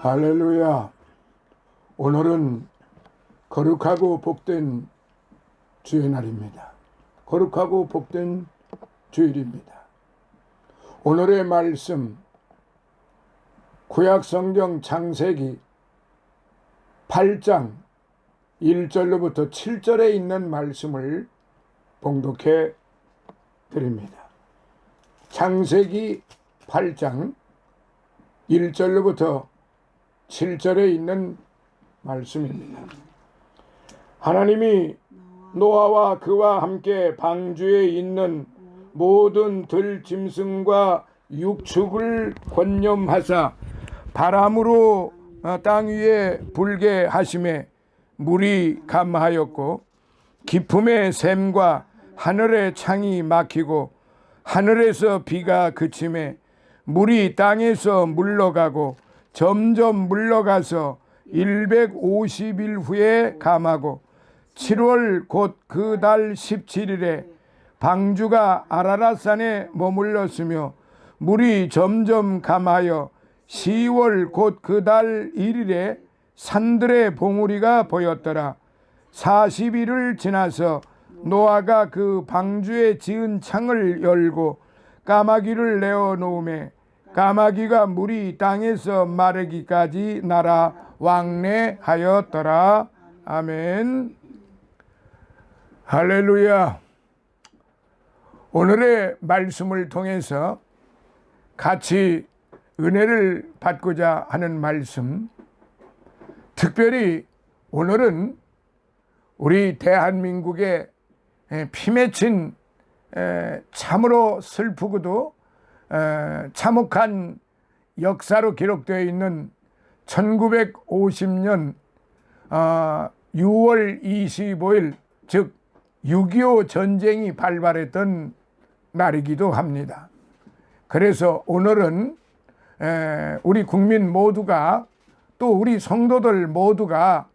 할렐루야. 오늘은 거룩하고 복된 주의 날입니다. 거룩하고 복된 주일입니다. 오늘의 말씀 구약성경 창세기 8장 1절로부터 7절에 있는 말씀을 봉독해 드립니다. 창세기 8장 1절로부터 7절에 있는 말씀입니다. 하나님이 노아와 그와 함께 방주에 있는 모든 들짐승과 육축을 권념하사 바람으로 땅 위에 불게 하심에 물이 감하였고 기품의 샘과 하늘의 창이 막히고 하늘에서 비가 그침에 물이 땅에서 물러가고 점점 물러가서 150일 후에 감하고 7월 곧 그 달 17일에 방주가 아라랏산에 머물렀으며 물이 점점 감하여 10월 곧 그 달 1일에 산들의 봉우리가 보였더라. 40일을 지나서 노아가 그 방주에 지은 창을 열고 까마귀를 내어 놓음에 까마귀가 물이 땅에서 마르기까지 날아 왕래하였더라. 아멘. 할렐루야. 오늘의 말씀을 통해서 같이 은혜를 받고자 하는 말씀, 특별히 오늘은 우리 대한민국의 피 맺힌 참으로 슬프고도 참혹한 역사로 기록되어 있는 1950년 6월 25일 즉 6.25 전쟁이 발발했던 날이기도 합니다. 그래서 오늘은 우리 국민 모두가 또 우리 성도들 모두가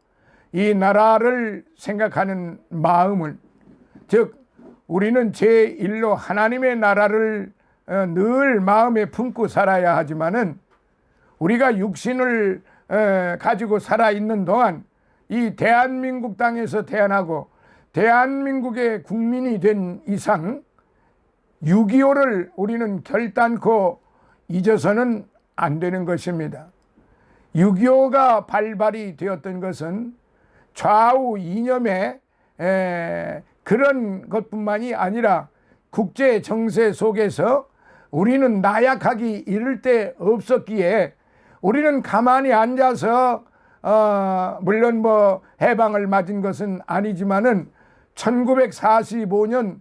이 나라를 생각하는 마음을, 즉 우리는 제1로 하나님의 나라를 늘 마음에 품고 살아야 하지만은 우리가 육신을 가지고 살아있는 동안 이 대한민국 땅에서 태어나고 대한민국의 국민이 된 이상 6.25를 우리는 결단코 잊어서는 안 되는 것입니다. 6.25가 발발이 되었던 것은 좌우 이념의 그런 것뿐만이 아니라 국제 정세 속에서 우리는 나약하기 이를 데 없었기에 우리는 가만히 앉아서 물론 해방을 맞은 것은 아니지만은 1945년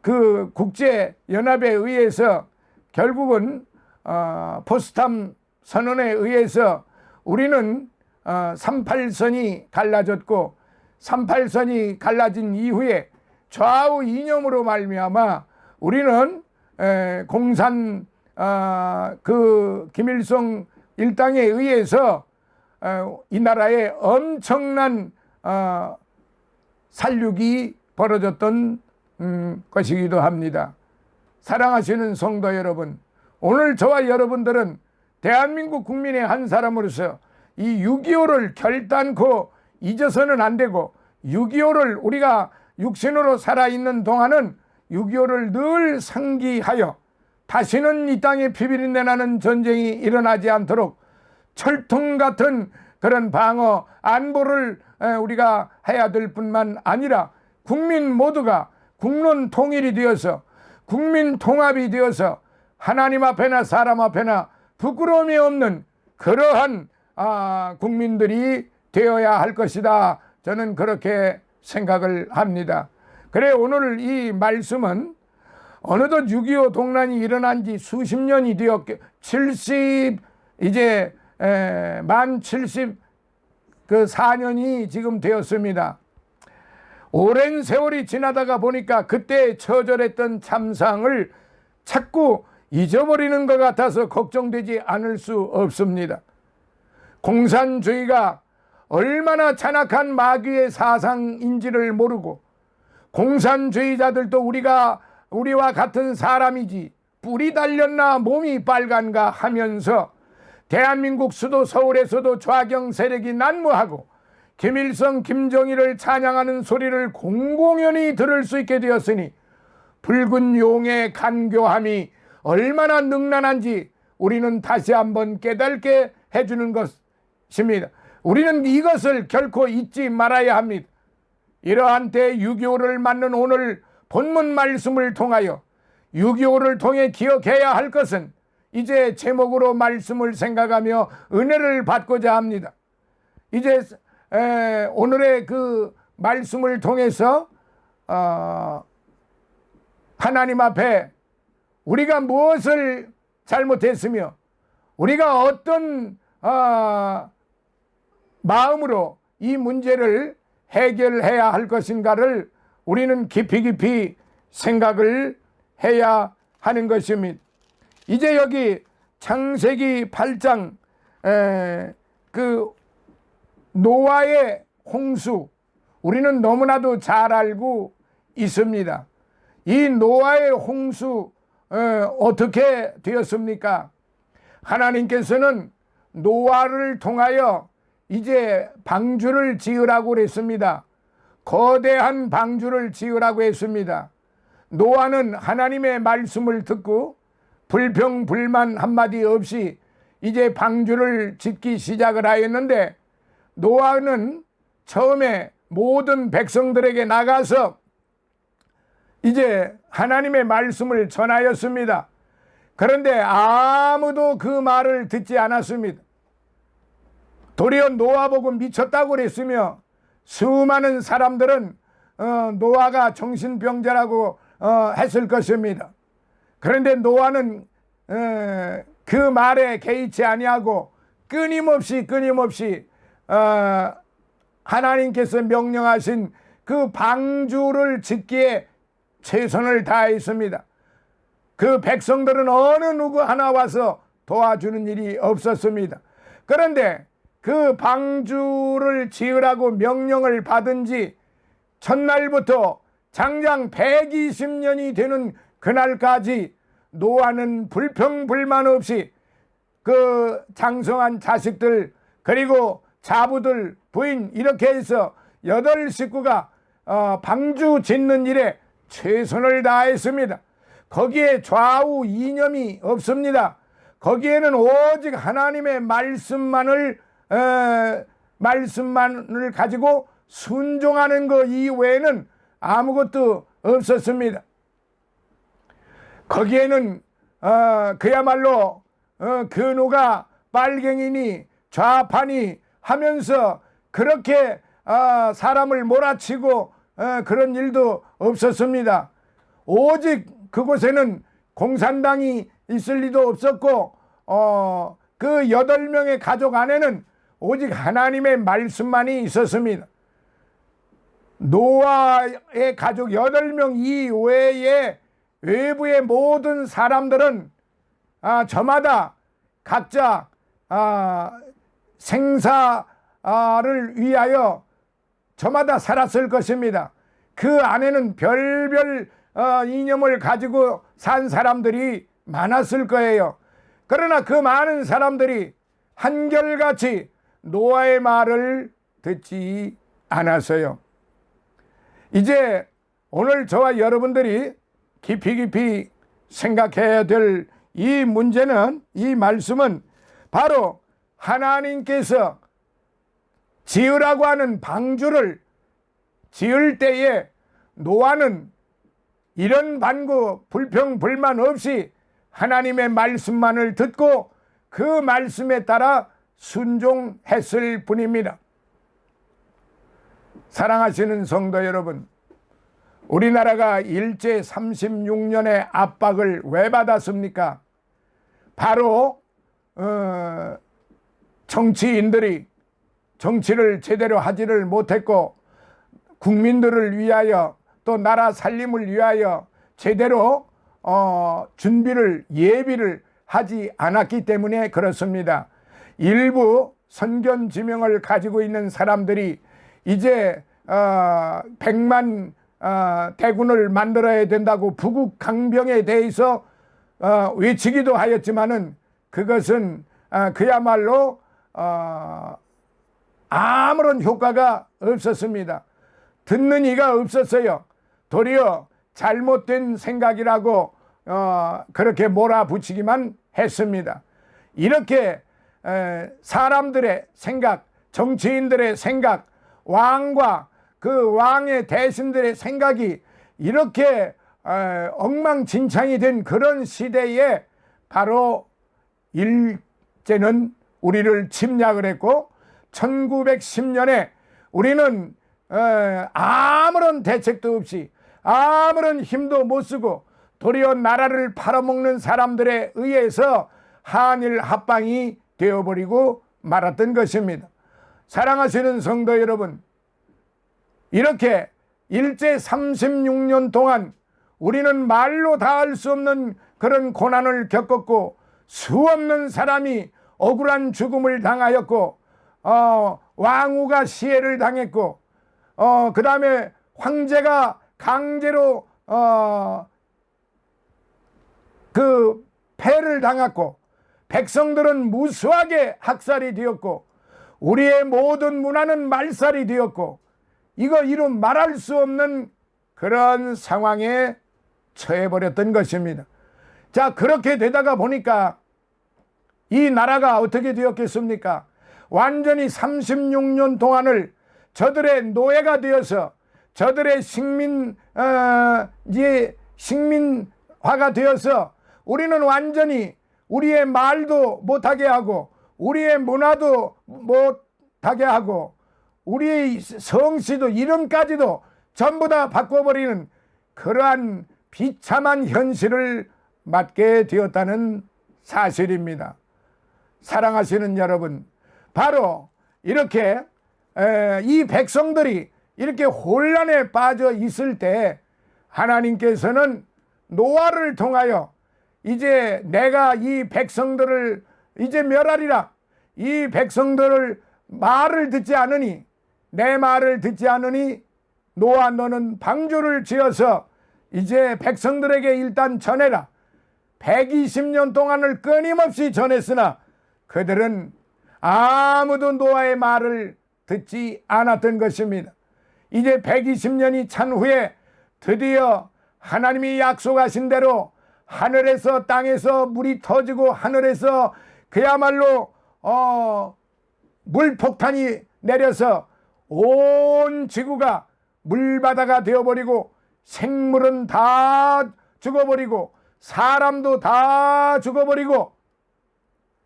그 국제 연합에 의해서 결국은 포츠담 선언에 의해서 우리는 38선이 갈라졌고 38선이 갈라진 이후에 좌우 이념으로 말미암아 우리는 공산 그 김일성 일당에 의해서 이 나라에 엄청난 살육이 벌어졌던 것이기도 합니다. 사랑하시는 성도 여러분, 오늘 저와 여러분들은 대한민국 국민의 한 사람으로서 이 6.25를 결단코 잊어서는 안 되고 6.25를 우리가 육신으로 살아있는 동안은 6.25를 늘 상기하여 다시는 이 땅에 피비린내 나는 전쟁이 일어나지 않도록 철통 같은 그런 방어 안보를 우리가 해야 될 뿐만 아니라 국민 모두가 국론 통일이 되어서 국민 통합이 되어서 하나님 앞에나 사람 앞에나 부끄러움이 없는 그러한 국민들이 되어야 할 것이다. 저는 그렇게 생각을 합니다. 그래 오늘 이 말씀은 어느덧 6.25 동란이 일어난 지 수십 년이 되었게 70 이제 만 74년이 지금 되었습니다. 오랜 세월이 지나다가 보니까 그때 처절했던 참상을 자꾸 잊어버리는 것 같아서 걱정되지 않을 수 없습니다. 공산주의가 얼마나 잔악한 마귀의 사상인지를 모르고 공산주의자들도 우리와 같은 사람이지 뿔이 달렸나 몸이 빨간가 하면서 대한민국 수도 서울에서도 좌경 세력이 난무하고 김일성, 김정일을 찬양하는 소리를 공공연히 들을 수 있게 되었으니 붉은 용의 간교함이 얼마나 능란한지 우리는 다시 한번 깨닫게 해주는 것입니다. 우리는 이것을 결코 잊지 말아야 합니다. 이러한 때 6.25를 맞는 오늘 본문 말씀을 통하여 6.25를 통해 기억해야 할 것은 이제 제목으로 말씀을 생각하며 은혜를 받고자 합니다. 이제 오늘의 그 말씀을 통해서 하나님 앞에 우리가 무엇을 잘못했으며 우리가 어떤 마음으로 이 문제를 해결해야 할 것인가를 우리는 깊이 생각을 해야 하는 것입니다. 이제 여기 창세기 8장 그 노아의 홍수, 우리는 너무나도 잘 알고 있습니다. 이 노아의 홍수 어떻게 되었습니까? 하나님께서는 노아를 통하여 이제 방주를 지으라고 그랬습니다. 거대한 방주를 지으라고 했습니다. 노아는 하나님의 말씀을 듣고 불평불만 한마디 없이 이제 방주를 짓기 시작을 하였는데, 노아는 처음에 모든 백성들에게 나가서 이제 하나님의 말씀을 전하였습니다. 그런데 아무도 그 말을 듣지 않았습니다. 도리어 노아 보고 미쳤다고 그랬으며 수많은 사람들은 노아가 정신병자라고 했을 것입니다. 그런데 노아는 그 말에 개의치 아니하고 끊임없이 하나님께서 명령하신 그 방주를 짓기에 최선을 다했습니다. 그 백성들은 어느 누구 하나 와서 도와주는 일이 없었습니다. 그런데 그 방주를 지으라고 명령을 받은 지 첫날부터 장장 120년이 되는 그날까지 노아는 불평불만 없이 그 장성한 자식들 그리고 자부들 부인 이렇게 해서 8 식구가 방주 짓는 일에 최선을 다했습니다. 거기에 좌우 이념이 없습니다. 거기에는 오직 하나님의 말씀만을 가지고 순종하는 것 이외에는 아무것도 없었습니다. 거기에는 그야말로 근호가 빨갱이니 좌파니 하면서 그렇게 사람을 몰아치고 그런 일도 없었습니다. 오직 그곳에는 공산당이 있을 리도 없었고 그 8명의 가족 안에는 오직 하나님의 말씀만이 있었습니다. 노아의 가족 8명 이외에 외부의 모든 사람들은 저마다 각자 생사를 위하여 저마다 살았을 것입니다. 그 안에는 별별 이념을 가지고 산 사람들이 많았을 거예요. 그러나 그 많은 사람들이 한결같이 노아의 말을 듣지 않았어요. 이제 오늘 저와 여러분들이 깊이 생각해야 될 이 문제는, 이 말씀은 바로 하나님께서 지으라고 하는 방주를 지을 때에 노아는 이런 반구 불평불만 없이 하나님의 말씀만을 듣고 그 말씀에 따라 순종했을 뿐입니다. 사랑하시는 성도 여러분, 우리나라가 일제 36년의 압박을 왜 받았습니까? 바로 정치인들이 정치를 제대로 하지를 못했고 국민들을 위하여 또 나라 살림을 위하여 제대로 예비를 하지 않았기 때문에 그렇습니다. 일부 선견지명을 가지고 있는 사람들이 이제 100만 대군을 만들어야 된다고 부국 강병에 대해서 외치기도 하였지만은 그것은 그야말로 아무런 효과가 없었습니다. 듣는 이가 없었어요. 도리어 잘못된 생각이라고 그렇게 몰아붙이기만 했습니다. 이렇게 사람들의 생각, 정치인들의 생각, 왕과 그 왕의 대신들의 생각이 이렇게 엉망진창이 된 그런 시대에 바로 일제는 우리를 침략을 했고 1910년에 우리는 아무런 대책도 없이 아무런 힘도 못 쓰고 도리어 나라를 팔아먹는 사람들에 의해서 한일 합방이 되어버리고 말았던 것입니다. 사랑하시는 성도 여러분, 이렇게 일제 36년 동안 우리는 말로 다 할 수 없는 그런 고난을 겪었고 수없는 사람이 억울한 죽음을 당하였고 왕후가 시해를 당했고 그 다음에 황제가 강제로 그 폐를 당했고 백성들은 무수하게 학살이 되었고 우리의 모든 문화는 말살이 되었고 이루 말할 수 없는 그런 상황에 처해버렸던 것입니다. 자, 그렇게 되다가 보니까 이 나라가 어떻게 되었겠습니까? 완전히 36년 동안을 저들의 노예가 되어서 저들의 식민화가 되어서 우리는 완전히 우리의 말도 못하게 하고 우리의 문화도 못하게 하고 우리의 성씨도 이름까지도 전부 다 바꿔버리는 그러한 비참한 현실을 맞게 되었다는 사실입니다. 사랑하시는 여러분, 바로 이렇게 이 백성들이 이렇게 혼란에 빠져 있을 때 하나님께서는 노아를 통하여 이제 내가 이 백성들을 이제 멸하리라, 이 백성들을 말을 듣지 않으니 내 말을 듣지 않으니 노아 너는 방주를 지어서 이제 백성들에게 일단 전해라. 120년 동안을 끊임없이 전했으나 그들은 아무도 노아의 말을 듣지 않았던 것입니다. 이제 120년이 찬 후에 드디어 하나님이 약속하신 대로 하늘에서 땅에서 물이 터지고 하늘에서 그야말로 물폭탄이 내려서 온 지구가 물바다가 되어버리고 생물은 다 죽어버리고 사람도 다 죽어버리고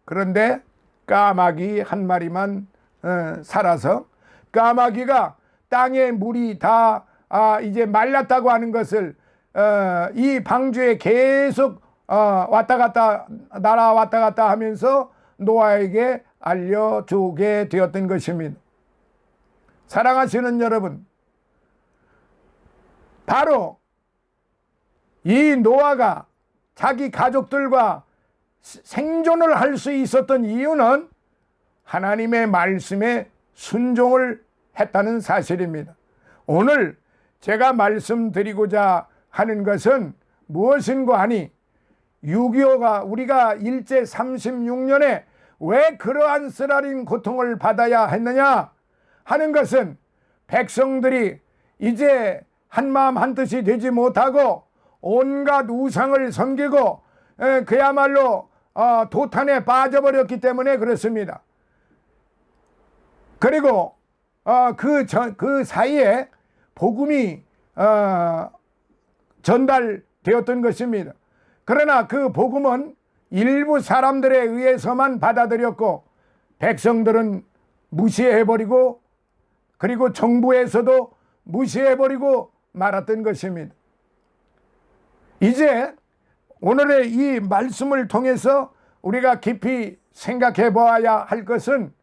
그런데 까마귀 한 마리만 살아서 까마귀가 땅에 물이 다 이제 말랐다고 하는 것을 이 방주에 계속 왔다 갔다 날아왔다 갔다 하면서 노아에게 알려주게 되었던 것입니다. 사랑하시는 여러분, 바로 이 노아가 자기 가족들과 생존을 할 수 있었던 이유는 하나님의 말씀에 순종을 했다는 사실입니다. 오늘 제가 말씀드리고자 하는 것은 무엇인가 하니 6.25가 우리가 일제 36년에 왜 그러한 쓰라린 고통을 받아야 했느냐 하는 것은 백성들이 이제 한마음 한뜻이 되지 못하고 온갖 우상을 섬기고 그야말로 도탄에 빠져버렸기 때문에 그렇습니다. 그리고 그 사이에 복음이 전달되었던 것입니다. 그러나 그 복음은 일부 사람들에 의해서만 받아들였고 백성들은 무시해버리고 그리고 정부에서도 무시해버리고 말았던 것입니다. 이제 오늘의 이 말씀을 통해서 우리가 깊이 생각해 보아야 할 것은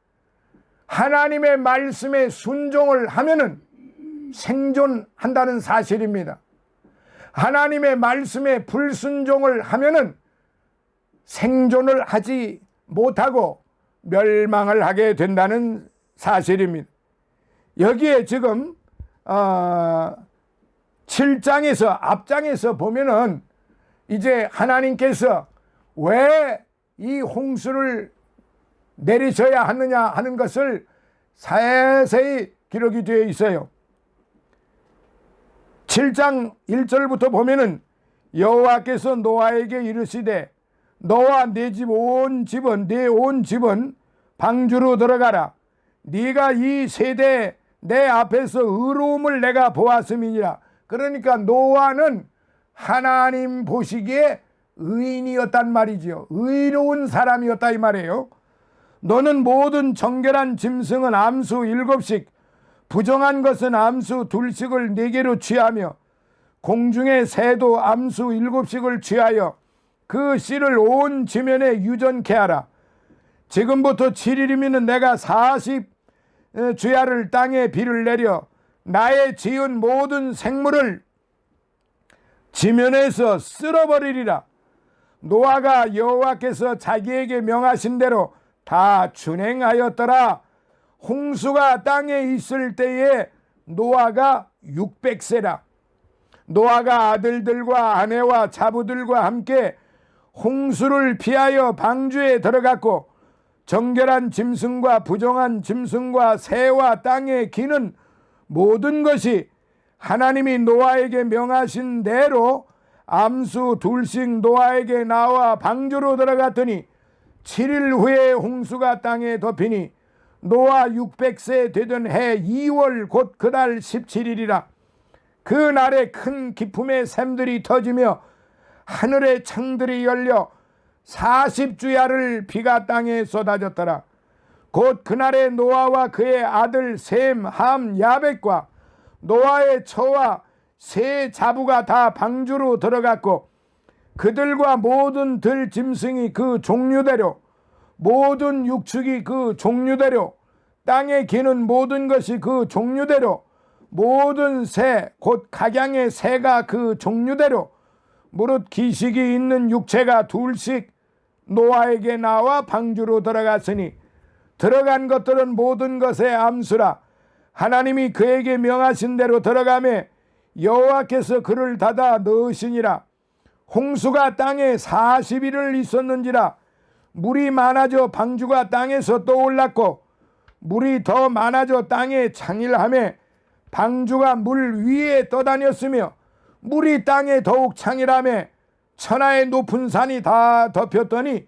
하나님의 말씀에 순종을 하면은 생존한다는 사실입니다. 하나님의 말씀에 불순종을 하면은 생존을 하지 못하고 멸망을 하게 된다는 사실입니다. 여기에 지금 7장에서 앞장에서 보면은 이제 하나님께서 왜 이 홍수를 내리셔야 하느냐 하는 것을 자세히 기록이 되어 있어요. 7장 1절부터 보면은 여호와께서 노아에게 이르시되 너와 네 집 온 집은 네 온 집은 방주로 들어가라. 네가 이 세대에 내 앞에서 의로움을 내가 보았음이니라. 그러니까 노아는 하나님 보시기에 의인이었단 말이지요. 의로운 사람이었다 이 말이에요. 너는 모든 정결한 짐승은 암수 7씩 부정한 것은 암수 2씩을 4개로 취하며 공중의 새도 암수 7씩을 취하여 그 씨를 온 지면에 유전케 하라. 지금부터 7일이면 내가 40 주야를 땅에 비를 내려 나의 지은 모든 생물을 지면에서 쓸어버리리라. 노아가 여호와께서 자기에게 명하신 대로 다 준행하였더라. 홍수가 땅에 있을 때에 노아가 600세라. 노아가 아들들과 아내와 자부들과 함께 홍수를 피하여 방주에 들어갔고 정결한 짐승과 부정한 짐승과 새와 땅에 기는 모든 것이 하나님이 노아에게 명하신 대로 암수 2씩 노아에게 나와 방주로 들어갔더니 7일 후에 홍수가 땅에 덮이니 노아 600세 되던 해 2월 곧 그달 17일이라. 그 날에 큰 기품의 샘들이 터지며 하늘의 창들이 열려 40주야를 비가 땅에 쏟아졌더라. 곧 그날에 노아와 그의 아들 셈, 함, 야벳과 노아의 처와 세 자부가 다 방주로 들어갔고 그들과 모든 들 짐승이 그 종류대로 모든 육축이 그 종류대로 땅에 기는 모든 것이 그 종류대로 모든 새 곧 각양의 새가 그 종류대로 무릇 기식이 있는 육체가 2씩 노아에게 나와 방주로 들어갔으니 들어간 것들은 모든 것의 암수라. 하나님이 그에게 명하신 대로 들어가매 여호와께서 그를 닫아 넣으시니라. 홍수가 땅에 40일을 있었는지라. 물이 많아져 방주가 땅에서 떠올랐고 물이 더 많아져 땅에 창일하매 방주가 물 위에 떠다녔으며 물이 땅에 더욱 창일하매 천하의 높은 산이 다 덮였더니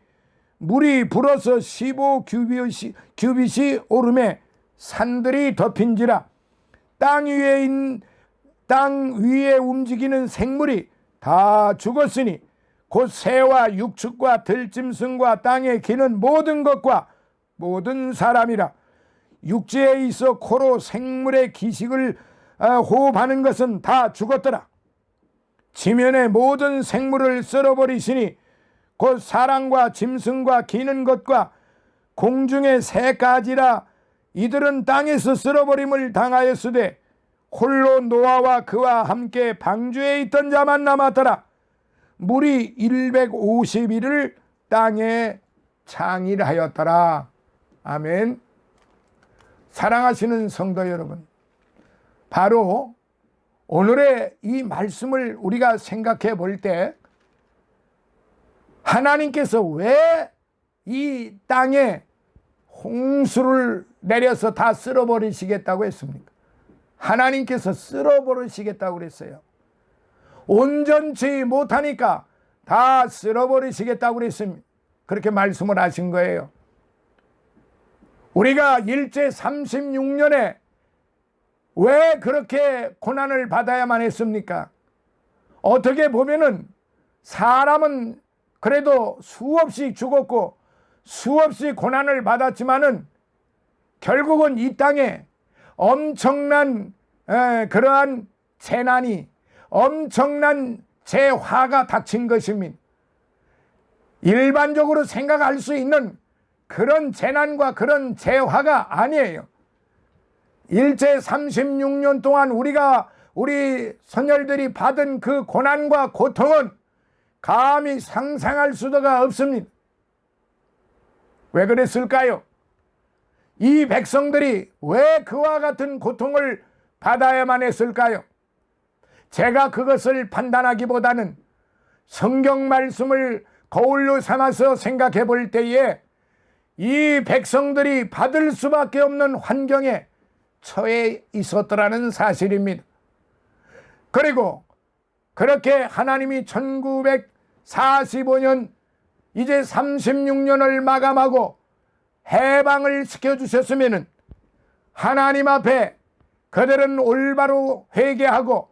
물이 불어서 15규빗이 오르매 산들이 덮인지라. 땅 위에 움직이는 생물이 다 죽었으니 곧 새와 육축과 들짐승과 땅에 기는 모든 것과 모든 사람이라. 육지에 있어 코로 생물의 기식을 호흡하는 것은 다 죽었더라. 지면의 모든 생물을 쓸어버리시니 곧 사람과 짐승과 기는 것과 공중의 새까지라. 이들은 땅에서 쓸어버림을 당하였으되 홀로 노아와 그와 함께 방주에 있던 자만 남았더라. 물이 150일을 땅에 창일하였더라. 아멘. 사랑하시는 성도 여러분, 바로 오늘의 이 말씀을 우리가 생각해 볼 때 하나님께서 왜 이 땅에 홍수를 내려서 다 쓸어버리시겠다고 했습니까? 하나님께서 쓸어버리시겠다고 그랬어요. 온전치 못하니까 다 쓸어버리시겠다고 그랬습니다. 그렇게 말씀을 하신 거예요. 우리가 일제 36년에 왜 그렇게 고난을 받아야만 했습니까? 어떻게 보면은 사람은 그래도 수없이 죽었고 수없이 고난을 받았지만은 결국은 이 땅에 엄청난 그러한 재난이 엄청난 재화가 닥친 것입니다. 일반적으로 생각할 수 있는 그런 재난과 그런 재화가 아니에요. 일제 36년 동안 우리 선열들이 받은 그 고난과 고통은 감히 상상할 수가 없습니다. 왜 그랬을까요? 이 백성들이 왜 그와 같은 고통을 받아야만 했을까요? 제가 그것을 판단하기보다는 성경 말씀을 거울로 삼아서 생각해 볼 때에 이 백성들이 받을 수밖에 없는 환경에 처해 있었더라는 사실입니다. 그리고 그렇게 하나님이 1945년 이제 36년을 마감하고 해방을 시켜주셨으면 하나님 앞에 그들은 올바로 회개하고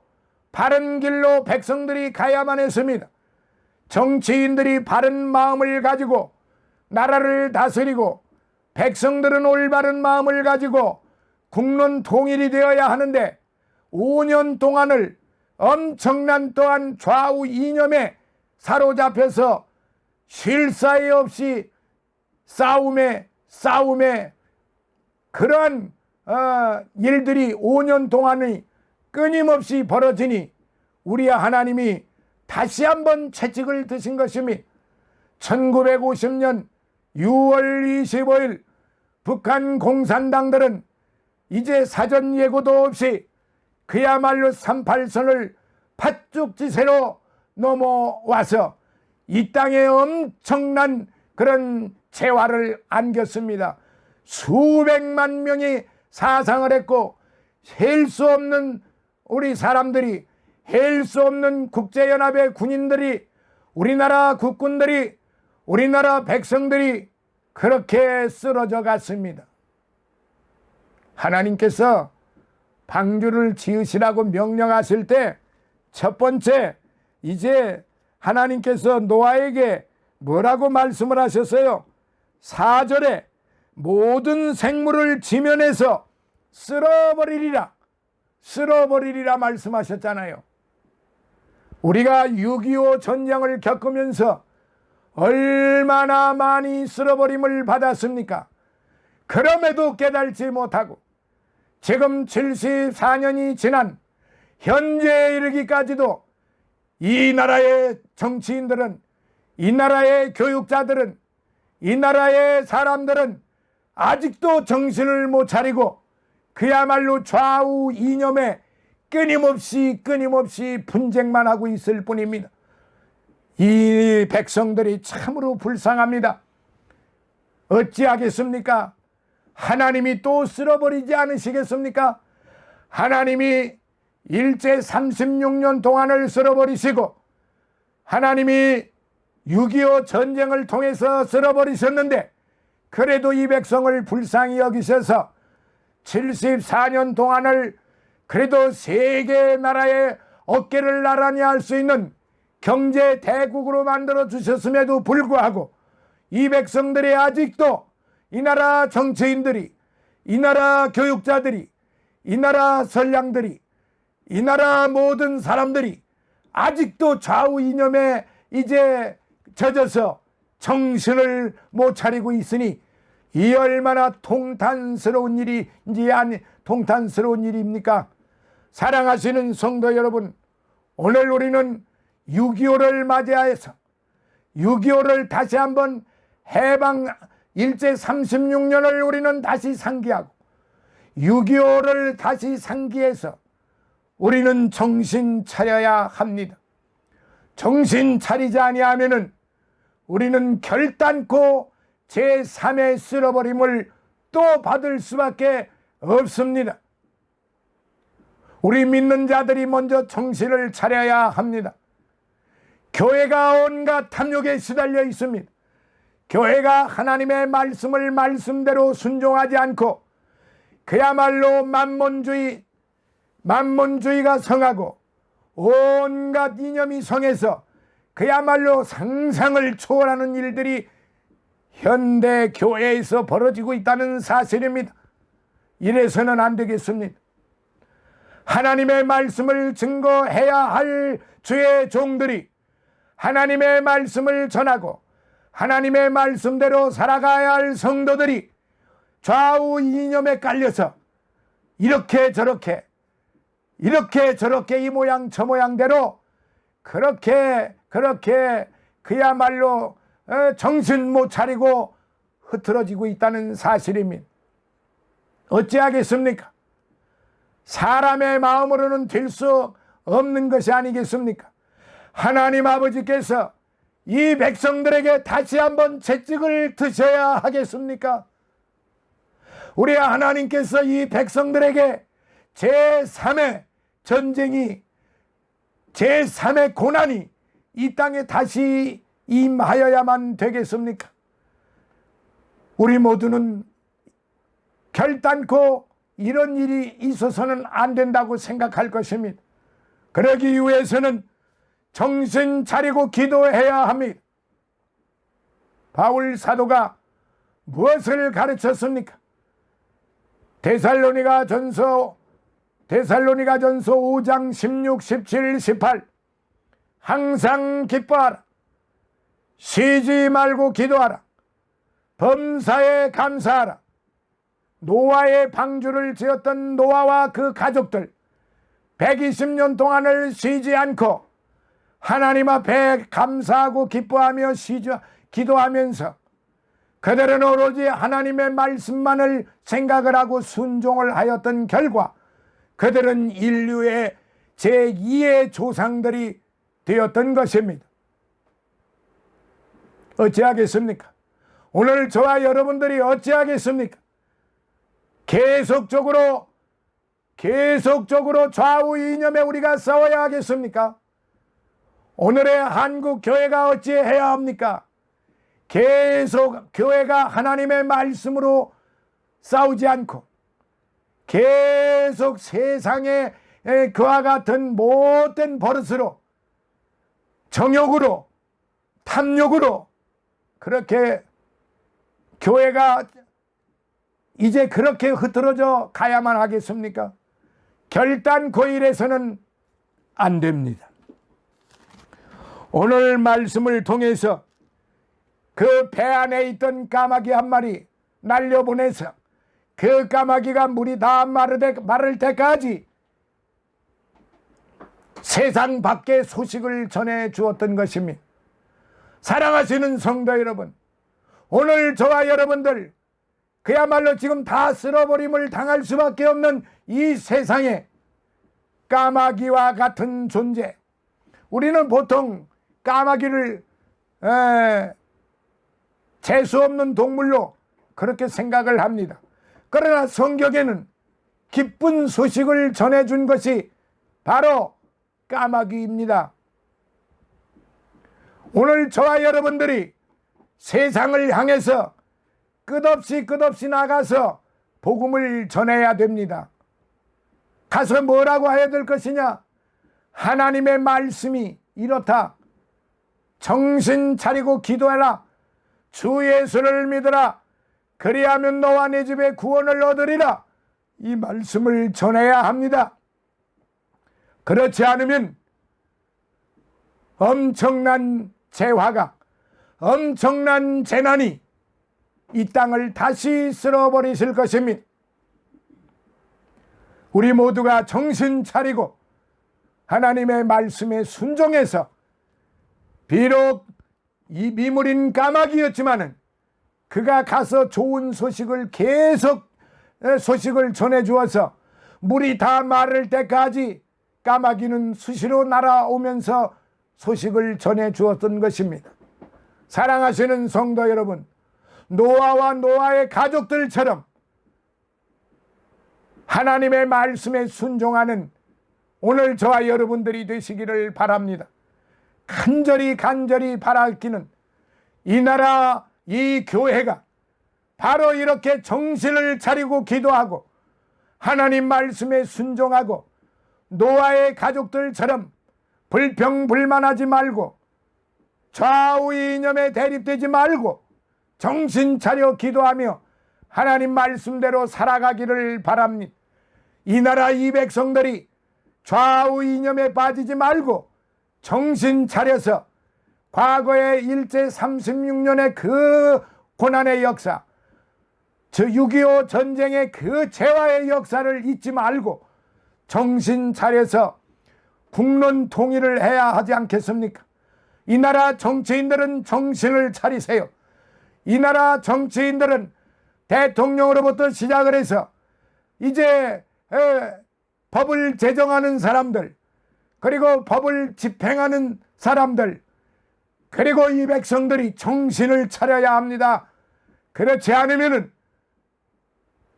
바른 길로 백성들이 가야만 했습니다. 정치인들이 바른 마음을 가지고 나라를 다스리고 백성들은 올바른 마음을 가지고 국론 통일이 되어야 하는데 5년 동안을 엄청난 또한 좌우 이념에 사로잡혀서 쉴 사이 없이 싸움에 그러한 일들이 5년 동안이 끊임없이 벌어지니 우리 하나님이 다시 한번 채찍을 드신 것입니다. 1950년 6월 25일 북한 공산당들은 이제 사전 예고도 없이 그야말로 38선을 팥죽지세로 넘어와서 이 땅에 엄청난 그런 재화를 안겼습니다. 수백만 명이 사상을 했고 셀 수 없는 우리 사람들이, 셀 수 없는 국제연합의 군인들이, 우리나라 국군들이, 우리나라 백성들이 그렇게 쓰러져 갔습니다. 하나님께서 방주를 지으시라고 명령하실 때 첫 번째, 이제 하나님께서 노아에게 뭐라고 말씀을 하셨어요? 4절에 모든 생물을 지면에서 쓸어버리리라 말씀하셨잖아요. 우리가 6.25 전쟁을 겪으면서 얼마나 많이 쓸어버림을 받았습니까? 그럼에도 깨달지 못하고 지금 74년이 지난 현재에 이르기까지도 이 나라의 정치인들은, 이 나라의 교육자들은, 이 나라의 사람들은 아직도 정신을 못 차리고 그야말로 좌우 이념에 끊임없이 분쟁만 하고 있을 뿐입니다. 이 백성들이 참으로 불쌍합니다. 어찌하겠습니까? 하나님이 또 쓸어버리지 않으시겠습니까? 하나님이 일제 36년 동안을 쓸어버리시고 하나님이 6.25 전쟁을 통해서 쓸어버리셨는데 그래도 이 백성을 불쌍히 여기셔서 74년 동안을 그래도 세계 나라의 어깨를 나란히 할 수 있는 경제 대국으로 만들어 주셨음에도 불구하고 이 백성들이 아직도 이 나라 정치인들이, 이 나라 교육자들이, 이 나라 선량들이, 이 나라 모든 사람들이 아직도 좌우 이념에 이제 젖어서 정신을 못 차리고 있으니 이 얼마나 통탄스러운 일인지 통탄스러운 일입니까? 사랑하시는 성도 여러분, 오늘 우리는 6.25를 맞이하여서 6.25를 다시 한번 해방 일제 36년을 우리는 다시 상기하고 6.25를 다시 상기해서 우리는 정신 차려야 합니다. 정신 차리지 아니하면은 우리는 결단코 제3의 쓸어버림을 또 받을 수밖에 없습니다. 우리 믿는 자들이 먼저 정신을 차려야 합니다. 교회가 온갖 탐욕에 시달려 있습니다. 교회가 하나님의 말씀을 말씀대로 순종하지 않고 그야말로 만몬주의가 성하고 온갖 이념이 성해서 그야말로 상상을 초월하는 일들이 현대 교회에서 벌어지고 있다는 사실입니다. 이래서는 안 되겠습니다. 하나님의 말씀을 증거해야 할 주의 종들이 하나님의 말씀을 전하고 하나님의 말씀대로 살아가야 할 성도들이 좌우 이념에 깔려서 이렇게 저렇게 이 모양 저 모양대로 그렇게 그야말로 정신 못 차리고 흐트러지고 있다는 사실입니다. 어찌하겠습니까? 사람의 마음으로는 될 수 없는 것이 아니겠습니까? 하나님 아버지께서 이 백성들에게 다시 한번 채찍을 드셔야 하겠습니까? 우리 하나님께서 이 백성들에게 제3의 전쟁이, 제3의 고난이 이 땅에 다시 임하여야만 되겠습니까? 우리 모두는 결단코 이런 일이 있어서는 안 된다고 생각할 것입니다. 그러기 위해서는 정신 차리고 기도해야 합니다. 바울 사도가 무엇을 가르쳤습니까? 데살로니가 전서 5장 16, 17, 18 항상 기뻐하라. 쉬지 말고 기도하라. 범사에 감사하라. 노아의 방주를 지었던 노아와 그 가족들 120년 동안을 쉬지 않고 하나님 앞에 감사하고 기뻐하며 기도하면서 그들은 오로지 하나님의 말씀만을 생각을 하고 순종을 하였던 결과 그들은 인류의 제2의 조상들이 되었던 것입니다. 어찌하겠습니까? 오늘 저와 여러분들이 어찌하겠습니까? 계속적으로 좌우 이념에 우리가 싸워야 하겠습니까? 오늘의 한국 교회가 어찌해야 합니까? 계속 교회가 하나님의 말씀으로 싸우지 않고 계속 세상의 그와 같은 못된 버릇으로 정욕으로 탐욕으로 그렇게 교회가 이제 그렇게 흐트러져 가야만 하겠습니까? 결단코 이래서는 안 됩니다. 오늘 말씀을 통해서 그 배 안에 있던 까마귀 한 마리 날려보내서 그 까마귀가 물이 다 마를 때까지 세상 밖에 소식을 전해 주었던 것입니다. 사랑하시는 성도 여러분, 오늘 저와 여러분들 그야말로 지금 다 쓸어버림을 당할 수밖에 없는 이 세상에 까마귀와 같은 존재, 우리는 보통 까마귀를 재수 없는 동물로 그렇게 생각을 합니다. 그러나 성경에는 기쁜 소식을 전해준 것이 바로 까마귀입니다. 오늘 저와 여러분들이 세상을 향해서 끝없이 나가서 복음을 전해야 됩니다. 가서 뭐라고 해야 될 것이냐? 하나님의 말씀이 이렇다. 정신 차리고 기도해라. 주 예수를 믿으라. 그리하면 너와 내 집에 구원을 얻으리라. 이 말씀을 전해야 합니다. 그렇지 않으면 엄청난 재화가, 엄청난 재난이 이 땅을 다시 쓸어버리실 것입니다. 우리 모두가 정신 차리고 하나님의 말씀에 순종해서 비록 이 미물인 까마귀였지만은 그가 가서 좋은 소식을 계속 소식을 전해 주어서 물이 다 마를 때까지 까마귀는 수시로 날아오면서 소식을 전해 주었던 것입니다. 사랑하시는 성도 여러분, 노아와 노아의 가족들처럼 하나님의 말씀에 순종하는 오늘 저와 여러분들이 되시기를 바랍니다. 간절히 바라기는 이 나라, 이 교회가 바로 이렇게 정신을 차리고 기도하고 하나님 말씀에 순종하고 노아의 가족들처럼 불평불만하지 말고 좌우 이념에 대립되지 말고 정신 차려 기도하며 하나님 말씀대로 살아가기를 바랍니다. 이 나라 이 백성들이 좌우 이념에 빠지지 말고 정신 차려서 과거의 일제 36년의 그 고난의 역사, 저 6.25 전쟁의 그 재화의 역사를 잊지 말고 정신 차려서 국론 통일을 해야 하지 않겠습니까? 이 나라 정치인들은 정신을 차리세요. 이 나라 정치인들은 대통령으로부터 시작을 해서 이제 법을 제정하는 사람들, 그리고 법을 집행하는 사람들, 그리고 이 백성들이 정신을 차려야 합니다. 그렇지 않으면은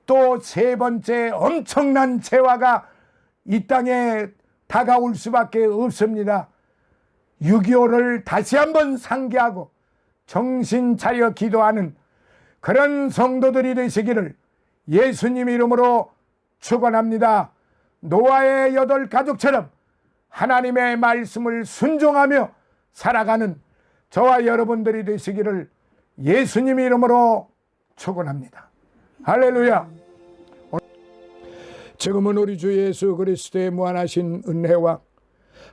또 세 번째 엄청난 재화가 이 땅에 다가올 수밖에 없습니다. 6.25를 다시 한번 상기하고 정신 차려 기도하는 그런 성도들이 되시기를 예수님 이름으로 축원합니다. 노아의 8 가족처럼 하나님의 말씀을 순종하며 살아가는 저와 여러분들이 되시기를 예수님 이름으로 축원합니다. 할렐루야. 지금은 우리 주 예수 그리스도의 무한하신 은혜와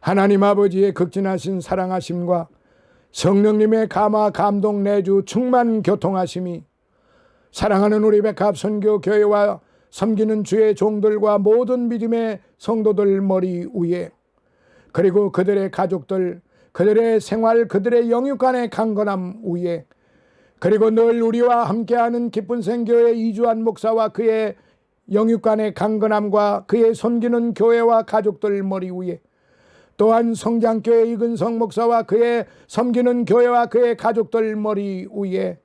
하나님 아버지의 극진하신 사랑하심과 성령님의 감화 감동 내주 충만 교통하심이 사랑하는 우리 백합 선교 교회와 섬기는 주의 종들과 모든 믿음의 성도들 머리 위에, 그리고 그들의 가족들, 그들의 생활, 그들의 영육간의 강건함 위에, 그리고 늘 우리와 함께하는 기쁜 생교회 이주환 목사와 그의 영육간의 강건함과 그의 섬기는 교회와 가족들 머리 위에, 또한 성장교회 이근성 목사와 그의 섬기는 교회와 그의 가족들 머리 위에,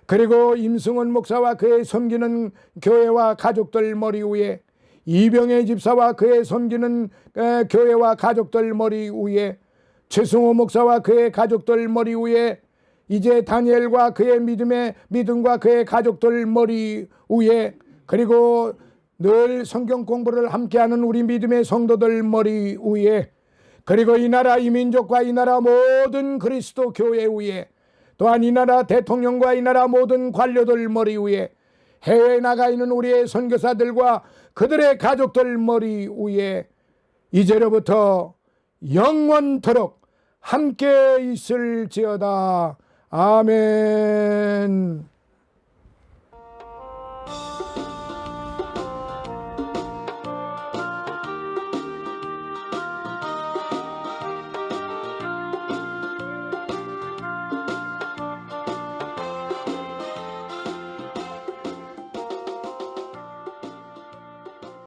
그리고 임승원 목사와 그의 섬기는 교회와 가족들 머리 위에, 이병의 집사와 그의 섬기는 교회와 가족들 머리 위에, 최승호 목사와 그의 가족들 머리 위에, 이제 다니엘과 그의 믿음과 그의 가족들 머리 위에, 그리고 늘 성경 공부를 함께하는 우리 믿음의 성도들 머리 위에, 그리고 이 나라 이 민족과 이 나라 모든 그리스도 교회 위에, 또한 이 나라 대통령과 이 나라 모든 관료들 머리 위에, 해외에 나가 있는 우리의 선교사들과 그들의 가족들 머리 위에 이제로부터 영원토록 함께 있을지어다. 아멘.